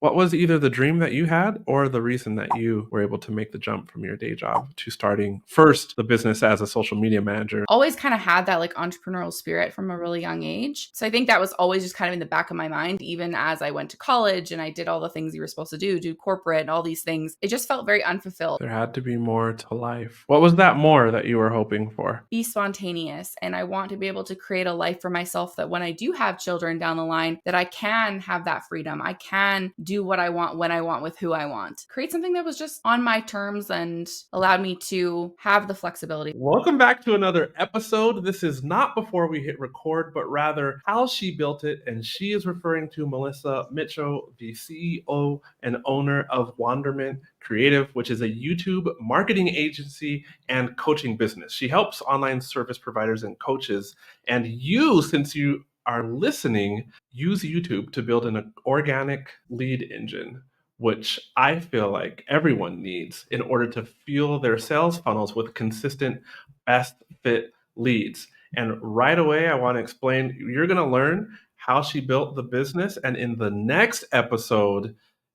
What was either the dream that you had or the reason that you were able to make the jump from your day job to starting first the business as a social media manager? Always kind of had that like entrepreneurial spirit from a really young age. So I think that was always just kind of in the back of my mind, even as I went to college and I did all the things you were supposed to do corporate and all these things. It just felt very unfulfilled. There had to be more to life. What was that more that you were hoping for? Be spontaneous. And I want to be able to create a life for myself that when I do have children down the line, that I can have that freedom. I can do what I want, when I want, with who I want. Create something that was just on my terms and allowed me to have the flexibility. Welcome back to another episode. This is not before we hit record, but rather how she built it. And she is referring to Melissa Mitchell, the CEO and owner of Wandermint Creative, which is a YouTube marketing agency and coaching business. She helps online service providers and coaches. And you, since you are listening, use YouTube to build an organic lead engine, which I feel like everyone needs in order to fuel their sales funnels with consistent, best fit leads. And right away, I want to explain, you're going to learn how she built the business. And in the next episode,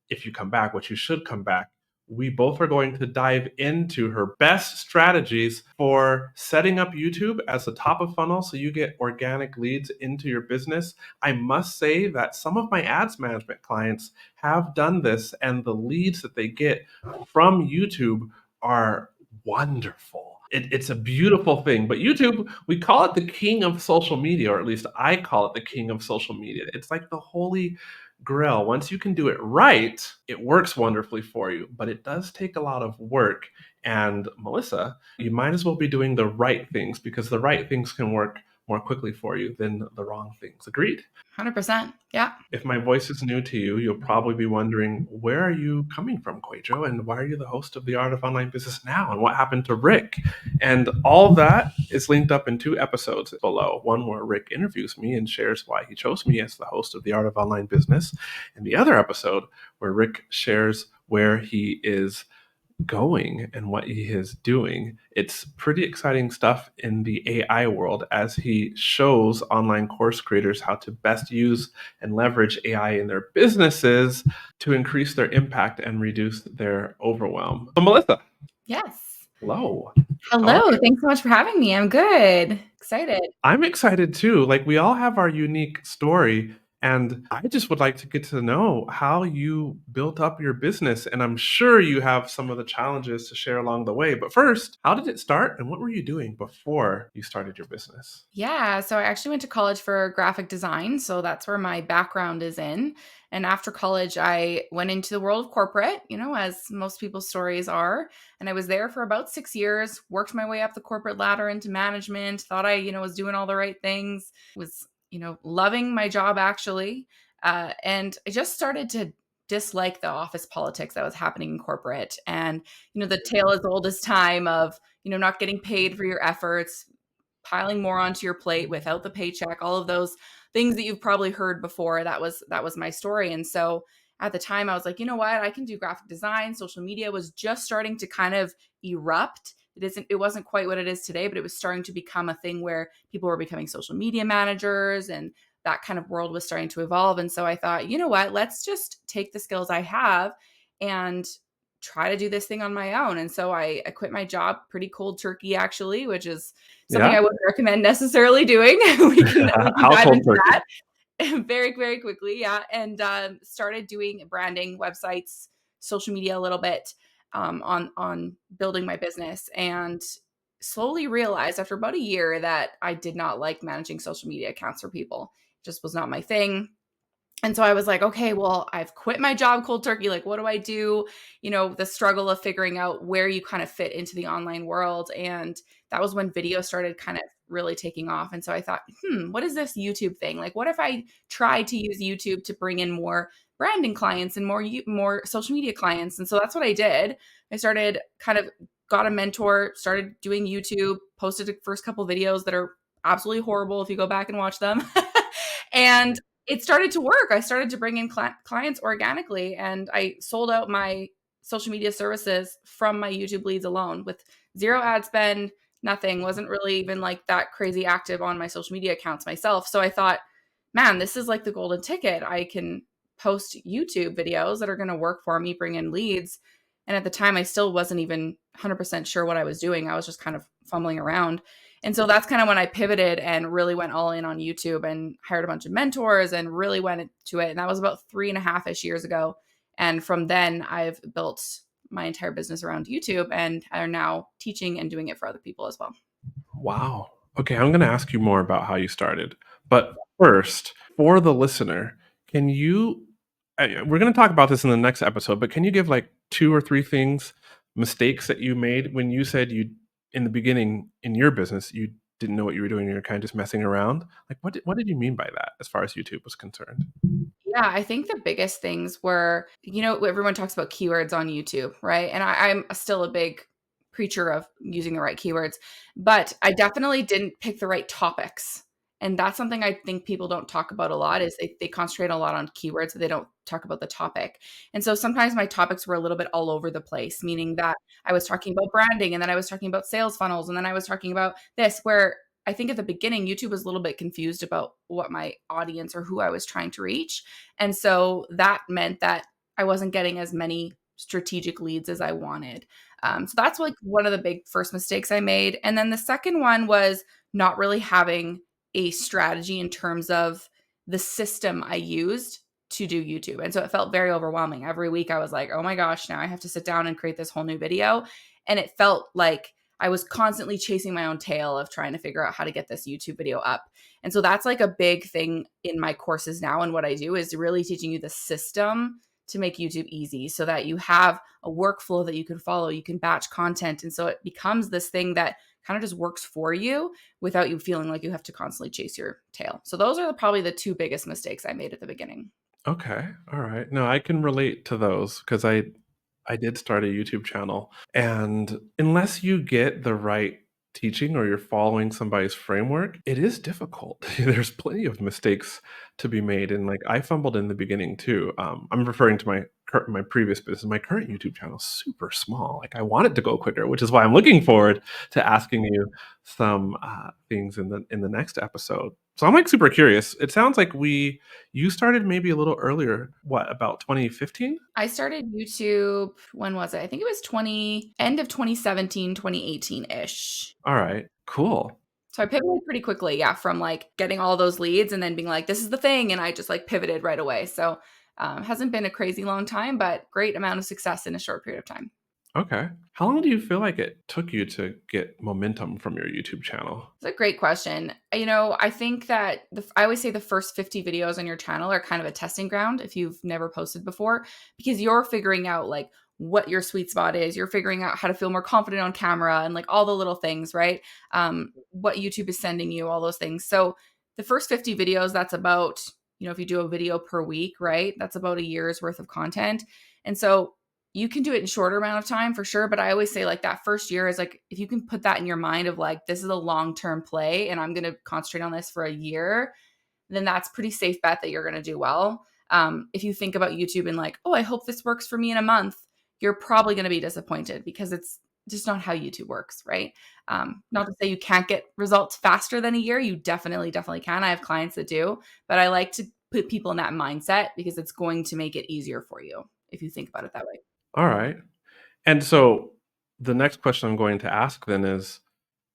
if you come back, which you should come back, we both are going to dive into her best strategies for setting up YouTube as the top of funnel so you get organic leads into your business. I must say that some of my ads management clients have done this, and the leads that they get from YouTube are wonderful. It's a beautiful thing. But YouTube, we call it the king of social media, or at least I call it the king of social media. It's like the holy grail. Once you can do it right, it works wonderfully for you, but it does take a lot of work. And Melissa, you might as well be doing the right things, because the right things can work more quickly for you than the wrong things. Agreed? 100%. Yeah. If my voice is new to you, you'll probably be wondering, where are you coming from, QUÄY.jo? And why are you the host of The Art of Online Business Now? And what happened to Rick? And all that is linked up in 2 episodes below. One where Rick interviews me and shares why he chose me as the host of The Art of Online Business. And the other episode where Rick shares where he is going and what he is doing. It's pretty exciting stuff in the AI world as he shows online course creators how to best use and leverage AI in their businesses to increase their impact and reduce their overwhelm. So Melissa. Yes. Hello. Hello. Thanks so much for having me. I'm good. Excited. I'm excited too. Like, we all have our unique story. And I just would like to get to know how you built up your business. And I'm sure you have some of the challenges to share along the way. But first, how did it start and what were you doing before you started your business? Yeah. So I actually went to college for graphic design. So that's where my background is in. And after college, I went into the world of corporate, as most people's stories are. And I was there for about 6 years, worked my way up the corporate ladder into management, thought I, was doing all the right things, was loving my job actually. And I just started to dislike the office politics that was happening in corporate. And, the tale as old as time of, not getting paid for your efforts, piling more onto your plate without the paycheck, all of those things that you've probably heard before. That was my story. And so at the time I was like, you know what, I can do graphic design. Social media was just starting to kind of erupt. It wasn't quite what it is today, but it was starting to become a thing where people were becoming social media managers and that kind of world was starting to evolve. And so I thought, you know what, let's just take the skills I have and try to do this thing on my own. And so I quit my job pretty cold turkey, actually, which is something I wouldn't recommend necessarily doing. we can dive into that very, very quickly. Yeah. And started doing branding, websites, social media a little bit. On building my business, and slowly realized after about a year that I did not like managing social media accounts for people. It just was not my thing. And so I was like, okay, well, I've quit my job cold turkey. Like, what do I do? The struggle of figuring out where you kind of fit into the online world. And that was when video started kind of really taking off. And so I thought, what is this YouTube thing? Like, what if I tried to use YouTube to bring in more branding clients and more social media clients? And so that's what I did. I started got a mentor, started doing YouTube, posted the first couple videos that are absolutely horrible if you go back and watch them. And it started to work. I started to bring in clients organically, and I sold out my social media services from my YouTube leads alone with zero ad spend, nothing. Wasn't really even like that crazy active on my social media accounts myself. So I thought, man, this is like the golden ticket. I can post YouTube videos that are going to work for me, bring in leads. And at the time, I still wasn't even 100% sure what I was doing. I was just kind of fumbling around. And so that's kind of when I pivoted and really went all in on YouTube and hired a bunch of mentors and really went into it. And that was about 3.5-ish years ago. And from then, I've built my entire business around YouTube and are now teaching and doing it for other people as well. Wow. Okay, I'm going to ask you more about how you started. But first, for the listener, can you we're going to talk about this in the next episode, but can you give like 2 or 3 things, mistakes that you made when you said you in the beginning in your business, you didn't know what you were doing, you're kind of just messing around? Like what did you mean by that as far as YouTube was concerned? Yeah, I think the biggest things were, everyone talks about keywords on YouTube, right? And I'm still a big preacher of using the right keywords, but I definitely didn't pick the right topics. And that's something I think people don't talk about a lot is they concentrate a lot on keywords, but they don't talk about the topic. And so sometimes my topics were a little bit all over the place, meaning that I was talking about branding and then I was talking about sales funnels and then I was talking about this, where I think at the beginning, YouTube was a little bit confused about what my audience or who I was trying to reach. And so that meant that I wasn't getting as many strategic leads as I wanted. So that's like one of the big first mistakes I made. And then the second one was not really having a strategy in terms of the system I used to do YouTube. And so it felt very overwhelming. Every week I was like, oh my gosh, now I have to sit down and create this whole new video. And it felt like I was constantly chasing my own tail of trying to figure out how to get this YouTube video up. And so that's like a big thing in my courses now. And what I do is really teaching you the system to make YouTube easy so that you have a workflow that you can follow, you can batch content. And so it becomes this thing that kind of just works for you without you feeling like you have to constantly chase your tail. So those are probably the two biggest mistakes I made at the beginning. Okay. All right. No, I can relate to those because I did start a YouTube channel, and unless you get the right teaching or you're following somebody's framework, it is difficult. There's plenty of mistakes to be made, and like I fumbled in the beginning too. I'm referring to my previous business. My current YouTube channel is super small. Like I want it to go quicker, which is why I'm looking forward to asking you some things in the next episode. So I'm like super curious. It sounds like you started maybe a little earlier. What, about 2015? I started YouTube, when was it? I think it was end of 2017, 2018-ish. All right, cool. So I pivoted pretty quickly, yeah, from like getting all those leads and then being like, this is the thing. And I just like pivoted right away. So hasn't been a crazy long time, but great amount of success in a short period of time. Okay. How long do you feel like it took you to get momentum from your YouTube channel? It's a great question. I think that I always say the first 50 videos on your channel are kind of a testing ground if you've never posted before, because you're figuring out like what your sweet spot is. You're figuring out how to feel more confident on camera and like all the little things, right? What YouTube is sending you, all those things. So the first 50 videos, that's about, if you do a video per week, right? That's about a year's worth of content. And so you can do it in shorter amount of time for sure. But I always say like that first year is like, if you can put that in your mind of like, this is a long-term play and I'm going to concentrate on this for a year, then that's pretty safe bet that you're going to do well. If you think about YouTube and like, oh, I hope this works for me in a month, you're probably going to be disappointed because it's just not how YouTube works, right? Not to say you can't get results faster than a year. You definitely can. I have clients that do, but I like to put people in that mindset because it's going to make it easier for you if you think about it that way. All right. And so the next question I'm going to ask then is,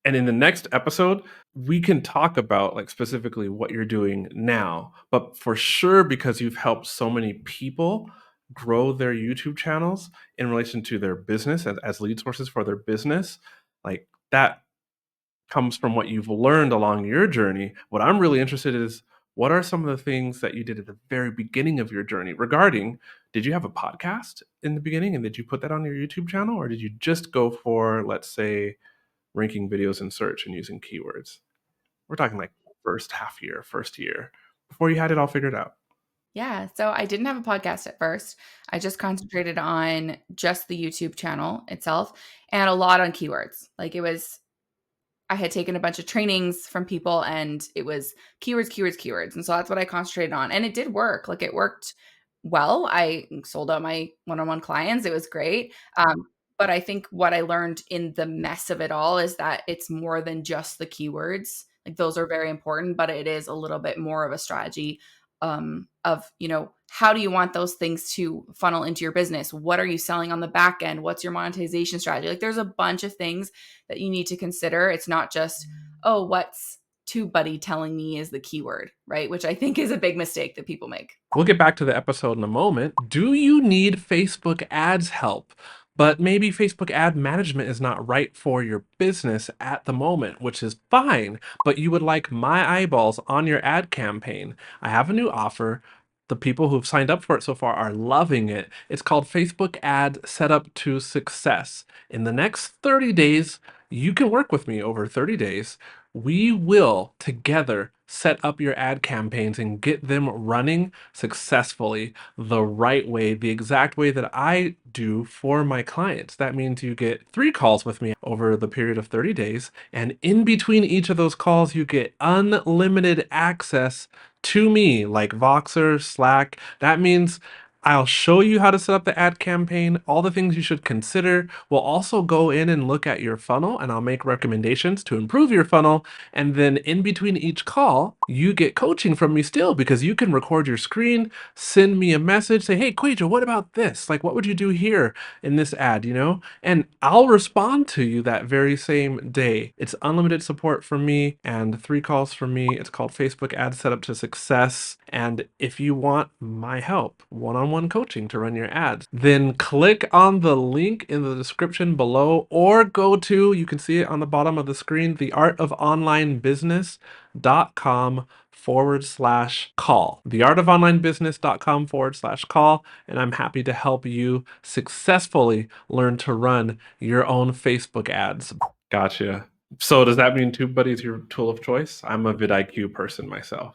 and in the next episode, we can talk about like specifically what you're doing now, but for sure, because you've helped so many people grow their YouTube channels in relation to their business as lead sources for their business, like that comes from what you've learned along your journey. What I'm really interested in is what are some of the things that you did at the very beginning of your journey regarding, did you have a podcast in the beginning and did you put that on your YouTube channel, or did you just go for, let's say, ranking videos in search and using keywords? We're talking like first year, before you had it all figured out. Yeah. So I didn't have a podcast at first. I just concentrated on just the YouTube channel itself and a lot on keywords. I had taken a bunch of trainings from people and it was keywords. And so that's what I concentrated on. And it did work. Like it worked well. I sold out my one-on-one clients. It was great. But I think what I learned in the mess of it all is that it's more than just the keywords. Like those are very important, but it is a little bit more of a strategy of, how do you want those things to funnel into your business? What are you selling on the back end? What's your monetization strategy? Like there's a bunch of things that you need to consider. It's not just, oh, what's TubeBuddy telling me is the keyword, right? Which I think is a big mistake that people make. We'll get back to the episode in a moment. Do you need Facebook ads help? But maybe Facebook ad management is not right for your business at the moment, which is fine, but you would like my eyeballs on your ad campaign. I have a new offer. The people who've signed up for it so far are loving it. It's called Facebook Ad Setup to Success. In the next 30 days, you can work with me over 30 days. We will together set up your ad campaigns and get them running successfully the right way, the exact way that I do for my clients. That means you get 3 calls with me over the period of 30 days. And in between each of those calls, you get unlimited access to me, like Voxer, Slack. That means I'll show you how to set up the ad campaign, all the things you should consider. We'll also go in and look at your funnel, and I'll make recommendations to improve your funnel. And then in between each call, you get coaching from me still, because you can record your screen, send me a message, say, hey, QUÄY.jo, what about this? Like, what would you do here in this ad, And I'll respond to you that very same day. It's unlimited support from me and 3 calls from me. It's called Facebook Ad Setup to Success. And if you want my help, one-on-one coaching to run your ads, then click on the link in the description below, or go to, you can see it on the bottom of the screen, theartofonlinebusiness.com/call. Theartofonlinebusiness.com/call. And I'm happy to help you successfully learn to run your own Facebook ads. Gotcha. So does that mean TubeBuddy is your tool of choice? I'm a vidIQ person myself.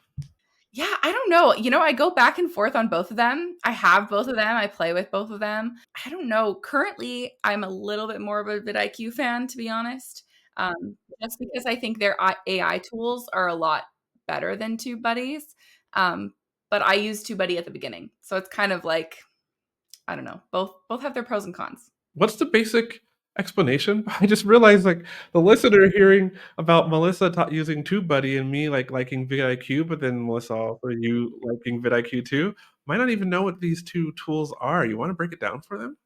Yeah, I don't know. I go back and forth on both of them. I have both of them. I play with both of them. I don't know. Currently, I'm a little bit more of a vidIQ fan, to be honest. Just because I think their AI tools are a lot better than TubeBuddies. But I used TubeBuddy at the beginning, so it's kind of like, I don't know. Both have their pros and cons. What's the basic explanation? I just realized, like, the listener hearing about Melissa using TubeBuddy and me liking vidIQ, but then Melissa also you liking vidIQ too, might not even know what these 2 tools are. You want to break it down for them?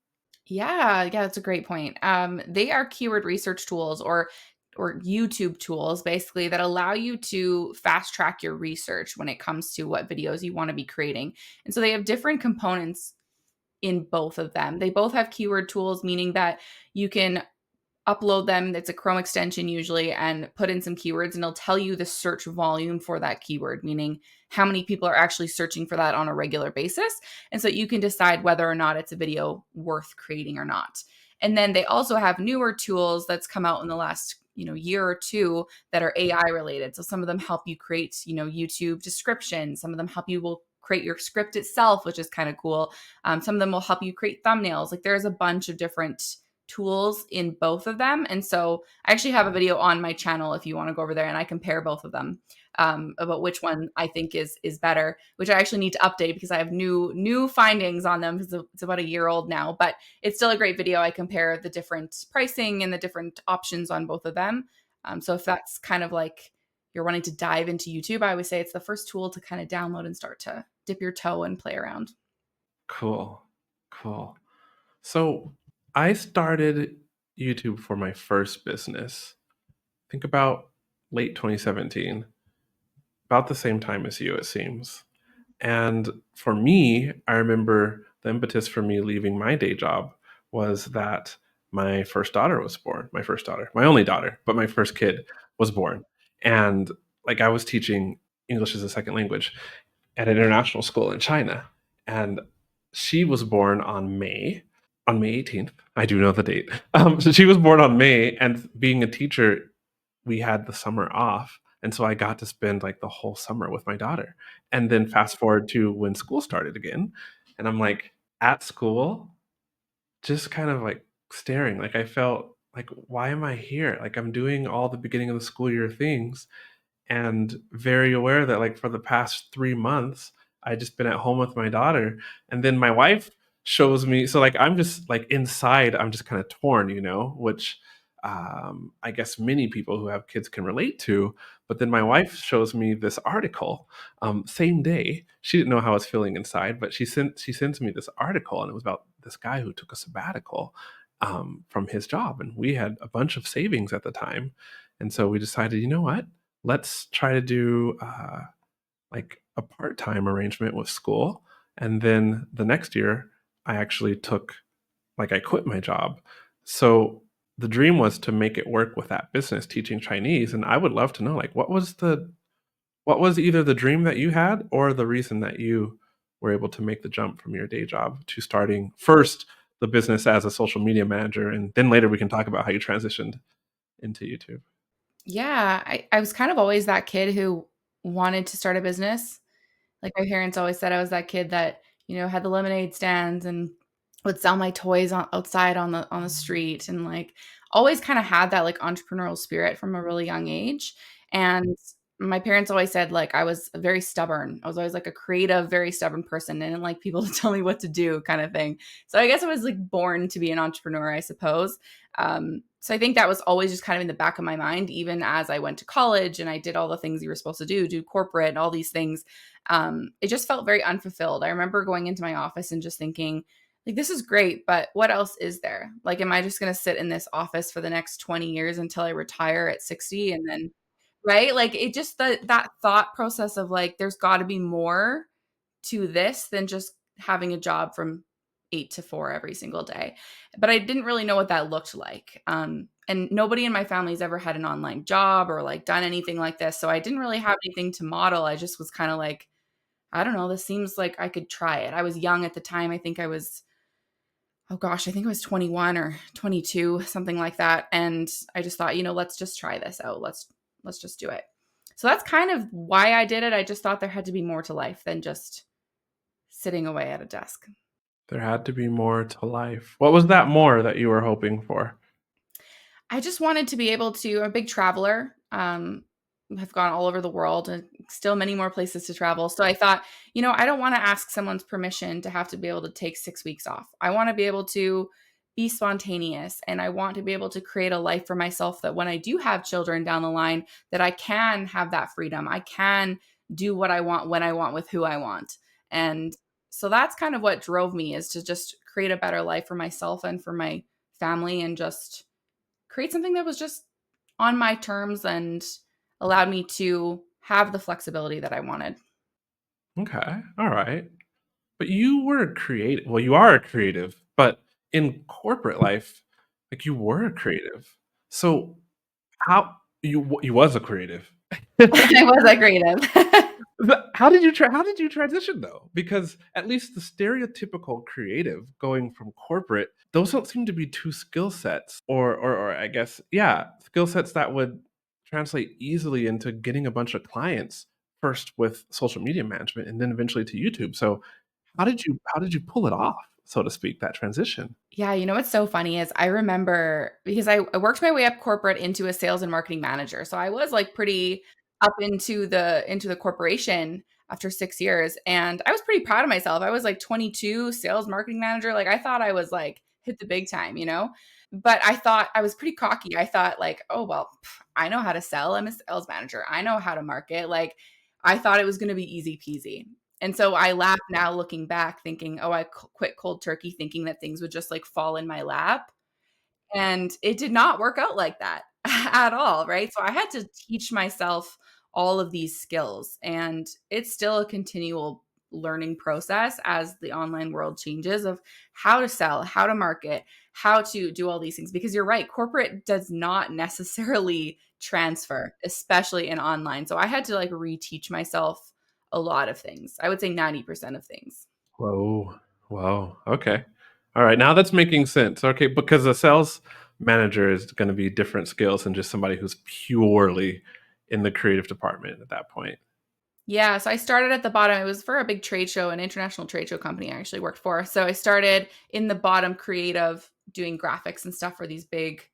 Yeah, that's a great point. They are keyword research tools or YouTube tools basically that allow you to fast track your research when it comes to what videos you want to be creating. And so they have different components in both of them. They both have keyword tools, meaning that you can upload them. It's a Chrome extension usually, and put in some keywords, and it'll tell you the search volume for that keyword, meaning how many people are actually searching for that on a regular basis. And so you can decide whether or not it's a video worth creating or not. And then they also have newer tools that's come out in the last year or two that are AI related. So some of them help you create YouTube descriptions. Some of them help you will create your script itself, which is kind of cool. Some of them will help you create thumbnails. Like there's a bunch of different tools in both of them. And so I actually have a video on my channel if you want to go over there, and I compare both of them about which one I think is better, which I actually need to update because I have new findings on them because it's about a year old now, but it's still a great video. I compare the different pricing and the different options on both of them. So if that's kind of like you're wanting to dive into YouTube, I always say it's the first tool to kind of download and start to dip your toe and play around. Cool. So I started YouTube for my first business. Think about late 2017, about the same time as you, it seems. And for me, I remember the impetus for me leaving my day job was that my first daughter was born. My first daughter, my only daughter, but my first kid was born. And like I was teaching English as a second language at an international school in China. And she was born on May 18th. I do know the date. So she was born on May, and being a teacher, we had the summer off. And so I got to spend like the whole summer with my daughter. And then fast forward to when school started again. And I'm like at school, just kind of like staring. Like I felt like, why am I here? Like I'm doing all the beginning of the school year things, and very aware that like for the past 3 months I just been at home with my daughter. And then my wife shows me, so like I'm just like inside, I'm just kind of torn, which I guess many people who have kids can relate to. But then my wife shows me this article, same day. She didn't know how I was feeling inside, but she sends me this article, and it was about this guy who took a sabbatical from his job, and we had a bunch of savings at the time, and so we decided, you know what, let's try to do like a part-time arrangement with school. And then the next year, I actually took like I quit my job. So the dream was to make it work with that business teaching Chinese. And I would love to know, like, what was either the dream that you had or the reason that you were able to make the jump from your day job to starting first the business as a social media manager, and then later we can talk about how you transitioned into YouTube. Yeah, I was kind of always that kid who wanted to start a business. Like, my parents always said I was that kid that, had the lemonade stands and would sell my toys outside on the street, and, like, always kinda had that, like, entrepreneurial spirit from a really young age. And my parents always said, like, I was very stubborn. I was always, like, a creative, very stubborn person, and didn't like people to tell me what to do kinda thing. So I guess I was, like, born to be an entrepreneur, I suppose. So I think that was always just kind of in the back of my mind, even as I went to college and I did all the things you were supposed to do corporate and all these things. It just felt very unfulfilled. I remember going into my office and just thinking, like, this is great, but what else is there? Like, am I just going to sit in this office for the next 20 years until I retire at 60? And then, right? Like, it just, that thought process of like, there's got to be more to this than just having a job from 8 to 4 every single day. But I didn't really know what that looked like. And nobody in my family's ever had an online job or like done anything like this. So I didn't really have anything to model. I just was kind of like, I don't know, this seems like I could try it. I was young at the time. I think I was, oh gosh, I think I was 21 or 22, something like that. And I just thought, let's just try this out. Let's just do it. So that's kind of why I did it. I just thought there had to be more to life than just sitting away at a desk. There had to be more to life. What was that more that you were hoping for? I just wanted to be able to, I'm a big traveler. Have gone all over the world and still many more places to travel. So I thought, I don't want to ask someone's permission to have to be able to take 6 weeks off. I want to be able to be spontaneous, and I want to be able to create a life for myself that when I do have children down the line, that I can have that freedom. I can do what I want when I want with who I want. And so that's kind of what drove me, is to just create a better life for myself and for my family, and just create something that was just on my terms and allowed me to have the flexibility that I wanted. Okay, all right. But you were a creative. Well, you are a creative, but in corporate life, like you were a creative. So how you was a creative. I was that creative. But how did you transition though? Because at least the stereotypical creative going from corporate, those don't seem to be two skill sets, or I guess, yeah, skill sets that would translate easily into getting a bunch of clients, first with social media management and then eventually to YouTube. So how did you pull it off, so to speak, that transition? Yeah, what's so funny is I remember, because I worked my way up corporate into a sales and marketing manager. So I was like pretty up into the corporation after 6 years, and I was pretty proud of myself. I was like 22, sales marketing manager. Like, I thought I was like hit the big time. But I thought I was pretty cocky. I thought like, oh well, I know how to sell. I'm a sales manager. I know how to market. Like, I thought it was going to be easy peasy. And so I laugh now looking back thinking, "Oh, I quit cold turkey thinking that things would just, like, fall in my lap." And it did not work out like that at all, right? So I had to teach myself all of these skills, and it's still a continual learning process as the online world changes, of how to sell, how to market, how to do all these things, because you're right, corporate does not necessarily transfer, especially in online. So I had to, like, reteach myself a lot of things. I would say 90% of things. Whoa. Whoa. Okay. All right. Now that's making sense. Okay, because a sales manager is going to be different skills than just somebody who's purely in the creative department at that point. Yeah, so I started at the bottom. It was for a big trade show, an international trade show company I actually worked for. So I started in the bottom creative, doing graphics and stuff for these big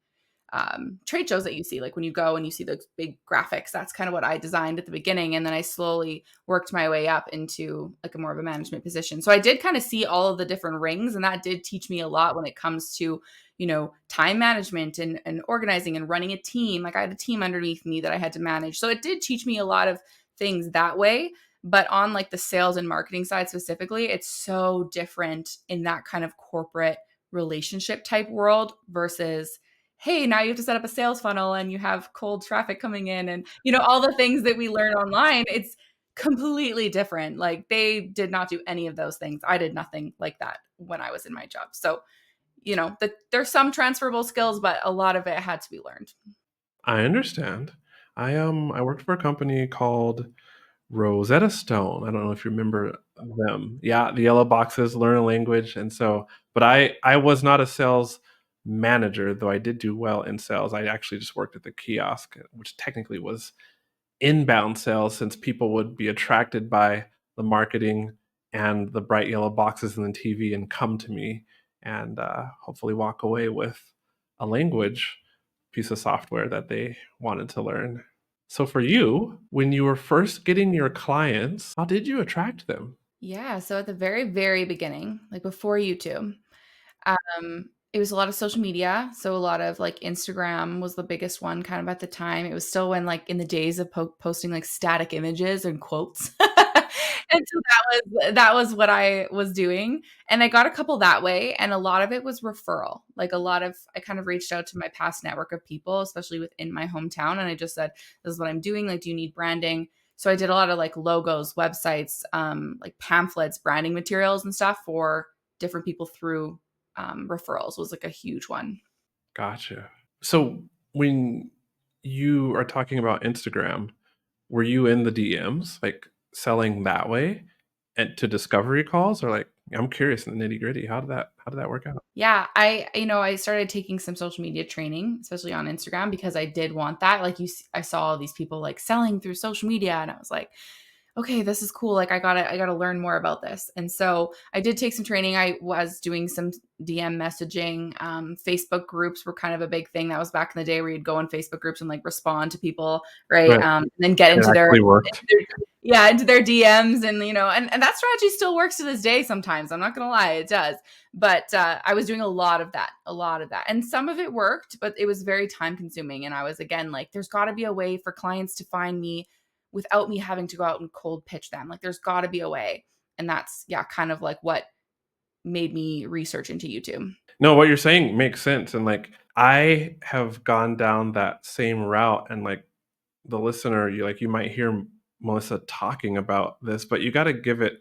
trade shows that you see, like when you go and you see those big graphics. That's kind of what I designed at the beginning, and then I slowly worked my way up into like a more of a management position. So I did kind of see all of the different rings, and that did teach me a lot when it comes to, you know, time management and organizing and running a team. Like I had a team underneath me that I had to manage, so it did teach me a lot of things that way. But on like the sales and marketing side specifically, it's so different in that kind of corporate relationship type world versus, hey, now you have to set up a sales funnel and you have cold traffic coming in, and you know, all the things that we learn online. It's completely different. Like they did not do any of those things. I did nothing like that when I was in my job. So, you know, there's some transferable skills, but a lot of it had to be learned. I understand. I worked for a company called Rosetta Stone. I don't know if you remember them. Yeah, the yellow boxes, learn a language, and so. But I was not a sales manager, though I did do well in sales. I actually just worked at the kiosk, which technically was inbound sales, since people would be attracted by the marketing and the bright yellow boxes and the TV and come to me and hopefully walk away with a language piece of software that they wanted to learn. So for you, when you were first getting your clients, how did you attract them? Yeah. So at the very, very beginning, like before YouTube, it was a lot of social media. So a lot of like Instagram was the biggest one kind of at the time. It was still when like in the days of posting like static images and quotes. And so that was what I was doing. And I got a couple that way. And a lot of it was referral. Like a lot of, I kind of reached out to my past network of people, especially within my hometown. And I just said, this is what I'm doing. Like, do you need branding? So I did a lot of like logos, websites, like pamphlets, branding materials and stuff for different people through referrals was like a huge one. Gotcha. So when you are talking about Instagram, were you in the DMs, like selling that way and to discovery calls, or like I'm curious in the nitty gritty, how did that work out? Yeah, I started taking some social media training, especially on Instagram, because I did want that. Like I saw all these people like selling through social media, and I was like, okay, this is cool. Like I gotta learn more about this. And so I did take some training. I was doing some DM messaging. Facebook groups were kind of a big thing. That was back in the day where you'd go on Facebook groups and like respond to people, right? Right. And then get It into actually worked. yeah, into their DMs, and you know, and that strategy still works to this day sometimes. I'm not gonna lie, it does. But I was doing a lot of that. And some of it worked, but it was very time consuming. And I was again like, there's gotta be a way for clients to find me without me having to go out and cold pitch them. Like there's gotta be a way. And that's yeah, kind of like what made me research into YouTube. No, what you're saying makes sense, and, like, I have gone down that same route, and, like, the listener, you might hear Melissa talking about this, but you gotta give it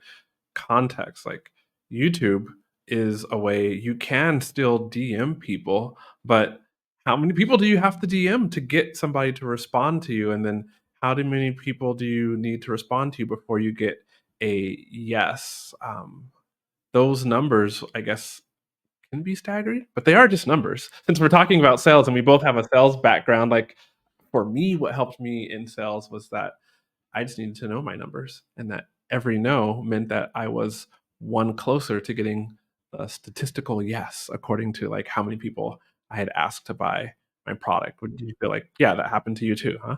context. Like, YouTube is a way you can still DM people, but how many people do you have to DM to get somebody to respond to you? And then many people do you need to respond to you before you get a yes? Those numbers, I guess, can be staggering, but they are just numbers. Since we're talking about sales and we both have a sales background, like for me, what helped me in sales was that I just needed to know my numbers, and that every no meant that I was one closer to getting a statistical yes, according to like how many people I had asked to buy my product. Would you feel like, yeah, that happened to you too, huh?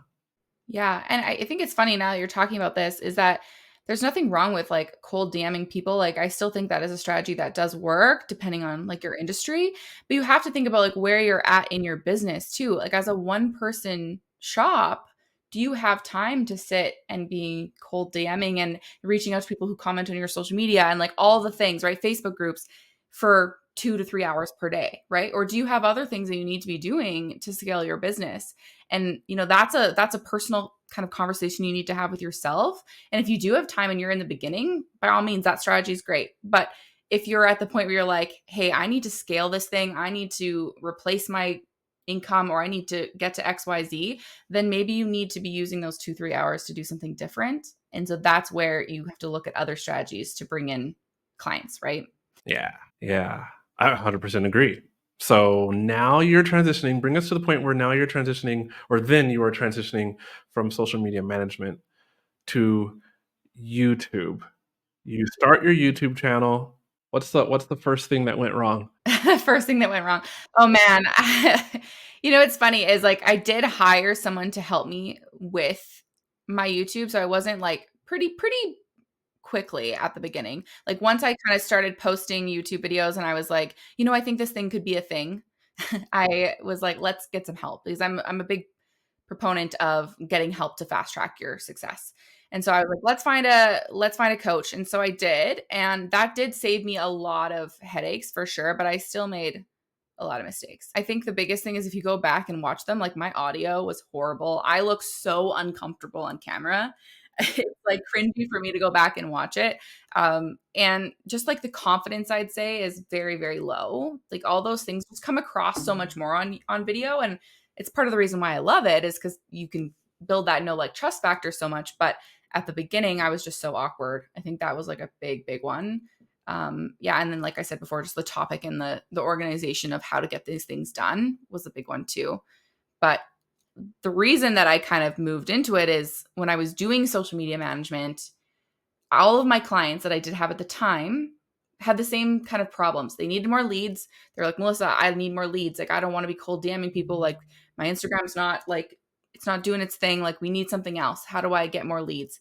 Yeah, and I think it's funny now that you're talking about this is that there's nothing wrong with like cold DMing people. Like I still think that is a strategy that does work depending on like your industry, but you have to think about like where you're at in your business too. Like as a one person shop, do you have time to sit and be cold DMing and reaching out to people who comment on your social media and like all the things, right? Facebook groups for 2 to 3 hours per day, right? Or do you have other things that you need to be doing to scale your business? And you know, that's a personal kind of conversation you need to have with yourself. And if you do have time and you're in the beginning, by all means that strategy is great. But if you're at the point where you're like, hey, I need to scale this thing, I need to replace my income, or I need to get to XYZ, then maybe you need to be using those 2 3 hours to do something different. And so that's where you have to look at other strategies to bring in clients, right? Yeah, yeah, I 100% agree. So now you're transitioning. Bring us to the point where now you're transitioning, or then you are transitioning from social media management to YouTube. You start your YouTube channel. What's the first thing that went wrong? First thing that went wrong. Oh man. What's funny is like I did hire someone to help me with my YouTube, so I wasn't like pretty quickly at the beginning. Like once I kind of started posting YouTube videos and I was like, I think this thing could be a thing. I was like, let's get some help because I'm a big proponent of getting help to fast track your success. And so I was like, let's find a coach. And so I did, and that did save me a lot of headaches for sure, but I still made a lot of mistakes. I think the biggest thing is if you go back and watch them, like my audio was horrible. I look so uncomfortable on camera. It's like cringy for me to go back and watch it. And just like the confidence I'd say is very, very low. Like all those things just come across so much more on video. And it's part of the reason why I love it is because you can build that no like trust factor so much. But at the beginning, I was just so awkward. I think that was like a big, big one. Yeah, and then like I said before, just the topic and the organization of how to get these things done was a big one too. But the reason that I kind of moved into it is when I was doing social media management, all of my clients that I did have at the time had the same kind of problems. They needed more leads. They're like, Melissa, I need more leads. Like, I don't want to be cold DMing people. Like, my Instagram's not like, it's not doing its thing. Like, we need something else. How do I get more leads?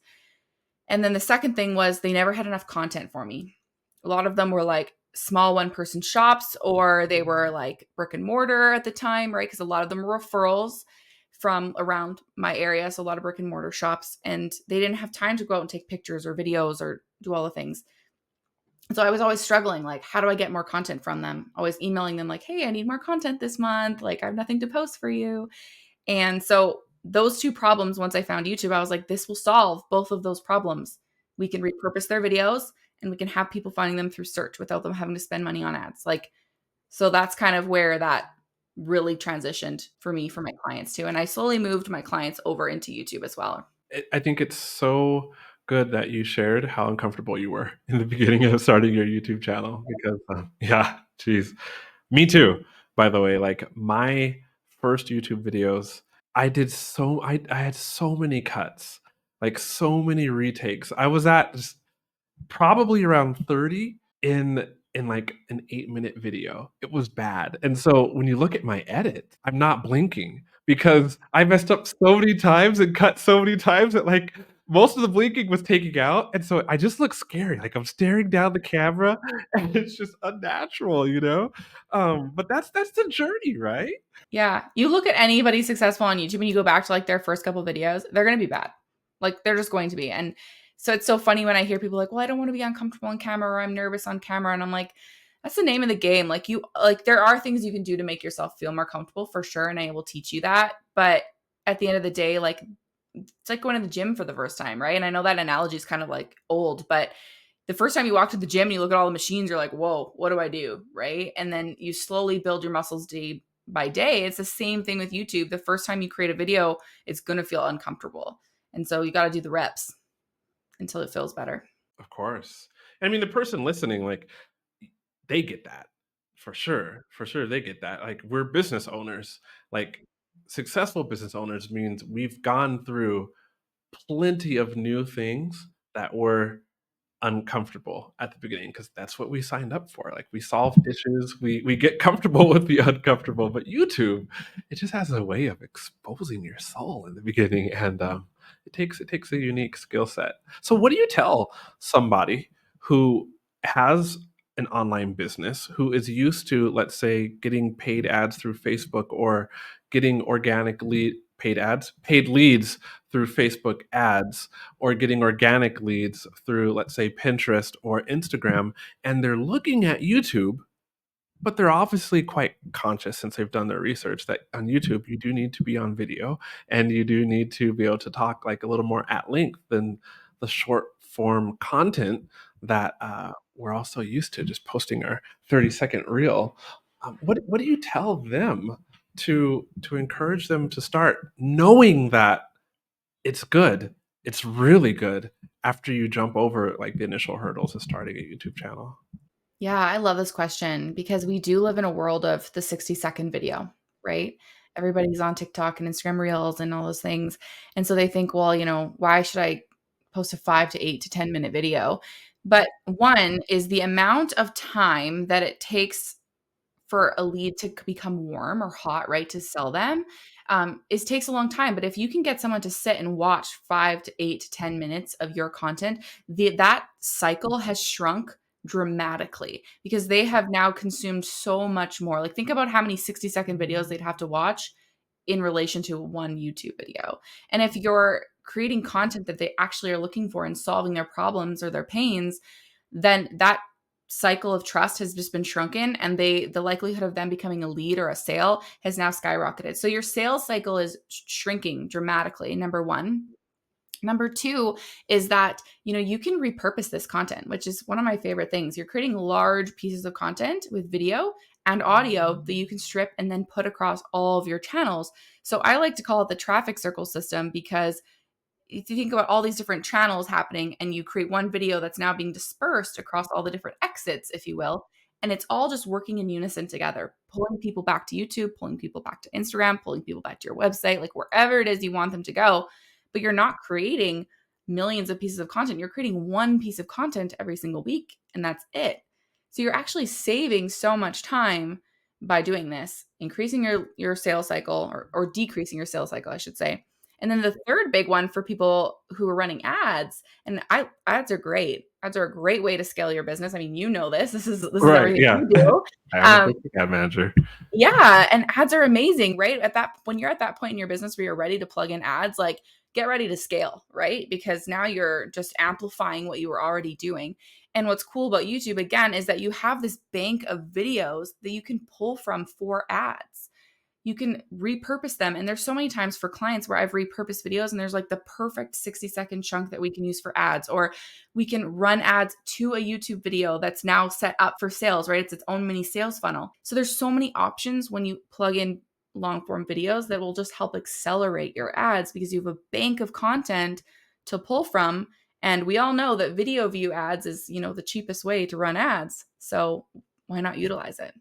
And then the second thing was they never had enough content for me. A lot of them were like small one person shops or they were like brick and mortar at the time, right? Because a lot of them were referrals from around my area. So a lot of brick and mortar shops, and they didn't have time to go out and take pictures or videos or do all the things. So I was always struggling, like, how do I get more content from them? Always emailing them like, hey, I need more content this month. Like, I have nothing to post for you. And so those two problems, once I found YouTube, I was like, this will solve both of those problems. We can repurpose their videos and we can have people finding them through search without them having to spend money on ads. Like, so that's kind of where that really transitioned for me, for my clients too. And I slowly moved my clients over into YouTube as well. I think it's so good that you shared how uncomfortable you were in the beginning of starting your YouTube channel because, yeah, geez. Me too, by the way. Like my first YouTube videos, I had so many cuts, like so many retakes. I was at just probably around 30 in like an 8-minute video. It was bad. And so when you look at my edit, I'm not blinking because I messed up so many times and cut so many times that like most of the blinking was taking out. And so I just look scary. Like I'm staring down the camera and it's just unnatural, you know? But that's the journey, right? Yeah. You look at anybody successful on YouTube and you go back to like their first couple videos, they're going to be bad. Like they're just going to be. And so it's so funny when I hear people like, well, I don't want to be uncomfortable on camera or I'm nervous on camera. And I'm like, that's the name of the game. Like there are things you can do to make yourself feel more comfortable for sure. And I will teach you that. But at the end of the day, like it's like going to the gym for the first time, right? And I know that analogy is kind of like old, but the first time you walk to the gym and you look at all the machines, you're like, whoa, what do I do? Right. And then you slowly build your muscles day by day. It's the same thing with YouTube. The first time you create a video, it's going to feel uncomfortable. And so you got to do the reps until it feels better. Of course. I mean, the person listening, like, they get that for sure. For sure, they get that. Like, we're business owners. Like, successful business owners means we've gone through plenty of new things that were uncomfortable at the beginning because that's what we signed up for. Like we solve issues, we get comfortable with the uncomfortable. But YouTube, it just has a way of exposing your soul in the beginning, and it takes a unique skill set. So, what do you tell somebody who has an online business who is used to, let's say, getting paid ads through Facebook or getting organic paid leads through Facebook ads or getting organic leads through, let's say, Pinterest or Instagram, and they're looking at YouTube, but they're obviously quite conscious since they've done their research that on YouTube you do need to be on video and you do need to be able to talk like a little more at length than the short form content that we're also used to just posting our 30-second reel. What do you tell them to encourage them to start knowing that it's good, it's really good after you jump over like the initial hurdles of starting a YouTube channel? Yeah, I love this question because we do live in a world of the 60-second video, right? Everybody's on TikTok and Instagram Reels and all those things. And so they think, well, why should I post a 5 to 8 to 10-minute video? But one is the amount of time that it takes for a lead to become warm or hot, right, to sell them, it takes a long time. But if you can get someone to sit and watch 5 to 8 to 10 minutes of your content, that cycle has shrunk dramatically because they have now consumed so much more. Like, think about how many 60-second videos they'd have to watch in relation to one YouTube video. And if you're creating content that they actually are looking for and solving their problems or their pains, then that cycle of trust has just been shrunken, and the likelihood of them becoming a lead or a sale has now skyrocketed. So your sales cycle is shrinking dramatically, number one. Number two is that, you can repurpose this content, which is one of my favorite things. You're creating large pieces of content with video and audio that you can strip and then put across all of your channels. So I like to call it the traffic circle system, because if you think about all these different channels happening and you create one video that's now being dispersed across all the different exits, if you will, and it's all just working in unison together, pulling people back to YouTube, pulling people back to Instagram, pulling people back to your website, like wherever it is you want them to go. But you're not creating millions of pieces of content. You're creating one piece of content every single week, and that's it. So you're actually saving so much time by doing this, increasing your sales cycle, or decreasing your sales cycle, I should say. And then the third big one for people who are running ads, and ads are great. Ads are a great way to scale your business. I mean, this. This is Right, everything yeah. you do. I'm a big ad manager. Yeah, and ads are amazing, right? When you're at that point in your business where you're ready to plug in ads, like, get ready to scale, right? Because now you're just amplifying what you were already doing. And what's cool about YouTube, again, is that you have this bank of videos that you can pull from for ads. You can repurpose them. And there's so many times for clients where I've repurposed videos and there's like the perfect 60-second chunk that we can use for ads, or we can run ads to a YouTube video that's now set up for sales, right? It's its own mini sales funnel. So there's so many options when you plug in long form videos that will just help accelerate your ads, because you have a bank of content to pull from. And we all know that video view ads is, the cheapest way to run ads. So why not utilize it?